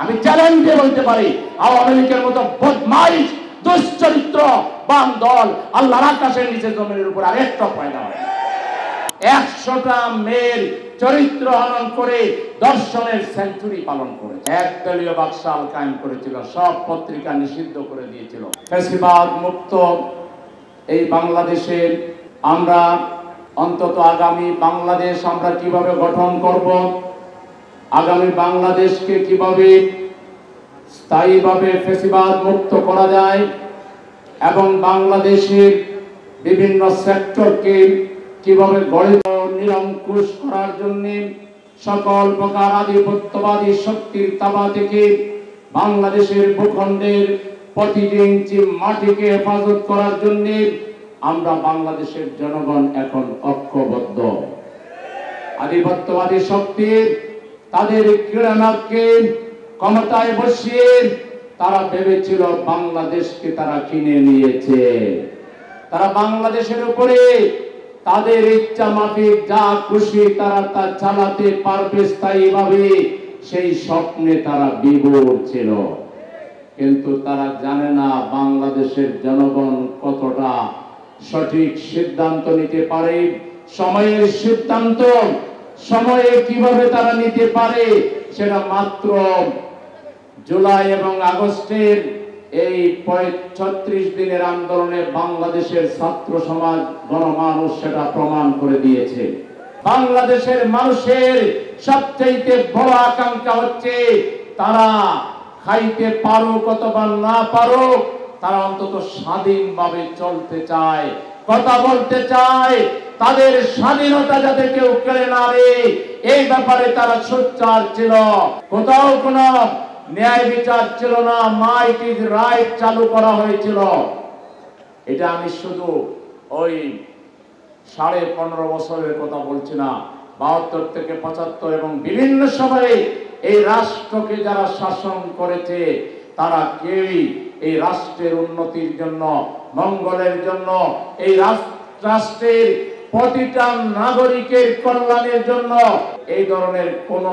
আমি চ্যালেঞ্জ দিয়ে বলতে পারি, আওয়ামী লীগের মতো বদমাইশ দুশ্চরিত্র বাম দল আল্লাহর আকাশের নিচে জমিনের উপর আরেকটা পয়দা হয়। 100টা মেয়ের চরিত্র হনন করে দর্শনের সেঞ্চুরি পালন করেছে। একদলীয় বাকশাল কায়েম করেছিল, সব পত্রিকা নিষিদ্ধ করে দিয়েছিল। ফ্যাসিবাদ মুক্ত এই বাংলাদেশে আমরা অন্তত আগামী বাংলাদেশ আমরা কিভাবে গঠন করব, আগামী বাংলাদেশকে কিভাবে স্থায়ীভাবে ফ্যাসিবাদ মুক্ত করা যায় এবং বাংলাদেশের বিভিন্ন সেক্টরকে কিভাবে গড়ে নিরঙ্কুশ করার জন্য সকল প্রকার আধিপত্যবাদী শক্তির তাবা থেকে বাংলাদেশের ভূখণ্ডের প্রতিটি ইঞ্চি মাটিকে হেফাজত করার জন্য আমরা বাংলাদেশের জনগণ এখন ঐক্যবদ্ধ। আধিপত্যবাদী শক্তির তাদের ক্রীড়ানাথকে ক্ষমতায় বসিয়ে তারা ভেবেছিল বাংলাদেশকে তারা কিনে নিয়েছে, তারা বাংলাদেশের উপরে তাদের ইচ্ছা মাফিক যা খুশি তারা তা চালাতে পারবে স্থায়ীভাবে, সেই স্বপ্নে তারা বিভোর ছিল। কিন্তু তারা জানে না বাংলাদেশের জনগণ কতটা সঠিক সিদ্ধান্ত নিতে পারে, সময়ের সিদ্ধান্ত সময়ে কিভাবে তারা নিতে পারে সেটা মাত্র জুলাই এবং আগস্টের এই 36 দিনের আন্দোলনে বাংলাদেশের ছাত্র সমাজ গণমানুষ সেটা প্রমাণ করে দিয়েছে। বাংলাদেশের মানুষের সবচেয়ে বড় আকাঙ্ক্ষা হচ্ছে তারা খাইতে পারুক অথবা না পারুক, তারা অন্তত স্বাধীনভাবে চলতে চায়, কথা বলতে চায়, তাদের স্বাধীনতা যাতে কেউ কেড়ে না রে এই ব্যাপারে তারা সোচ্চার ছিল। কোথাও কোনো ন্যায় বিচার ছিল না, মাইট ইজ রাইট চালু করা হয়েছিল। এটা আমি শুধু ওই 15.5 বছরের কথা বলছি না, 72 থেকে 75 এবং বিভিন্ন সময়ে এই রাষ্ট্রকে যারা শাসন করেছে তারা কেউই এই রাষ্ট্রের উন্নতির জন্য, মঙ্গলের জন্য, এই রাষ্ট্রের প্রতিটা নাগরিকের কল্যাণের জন্য এই ধরনের কোন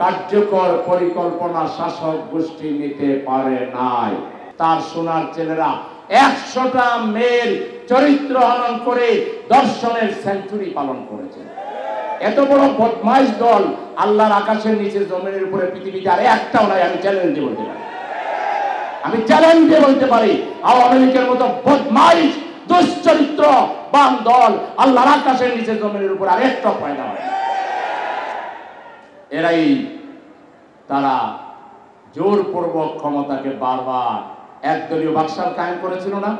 কার্যকর পরিকল্পনা শাসক গোষ্ঠী নিতে পারে নাই। তার সোনার ছেলেরা 100টা মেয়ের চরিত্র হনন করে দর্শনের সেঞ্চুরি পালন করেছে। এত বড় বদমাইশ দল আল্লাহর আকাশের নিচে জমিনের উপরে পৃথিবীতে আর একটাও নাই। আমি চ্যালেঞ্জ দিয়ে বলতে পারি, আমি চ্যালেঞ্জ দিয়ে বলতে পারি, আওয়ামী লীগের মতো বদমাইশ দুশ্চরিত্র বাম দল আল্লাহর আকাশের নিচে জমিনের উপর আর একটা পয়দা হয়। এরাই তারা জোরপূর্বক ক্ষমতাকে বারবার একদলীয় বাকশাল কায়েম করেছিল না,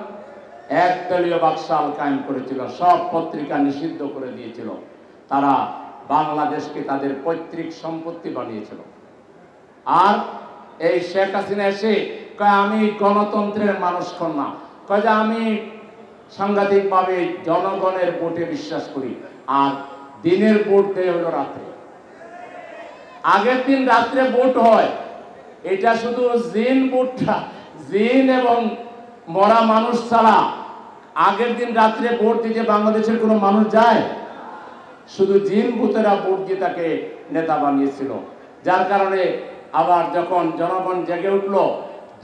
একদলীয় বাকশাল কায়েম করেছিল, সব পত্রিকা নিষিদ্ধ করে দিয়েছিল। তারা বাংলাদেশকে তাদের পৈতৃক সম্পত্তি বানিয়েছিল। আর এই শেখ হাসিনা এসে কয় আমি গণতন্ত্রের মানুষ না, কয় যে আমি সাংঘাতিকভাবে জনগণের ভোটে বিশ্বাস করি। আর দিনের ভোট দেয় হলো রাত্রে, আগের দিন রাত্রে ভোট হয়। এটা শুধু জিন ভোটটা, জিন এবং মরা মানুষ ছাড়া আগের দিন রাত্রে ভোট দিতে বাংলাদেশের কোনো মানুষ যায়? শুধু জিন ভূতেরা ভোট দিয়ে তাকে নেতা বানিয়েছিল। যার কারণে আবার যখন জনগণ জেগে উঠলো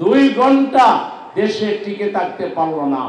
2 ঘন্টা দেশে টিকে থাকতে পারলো না।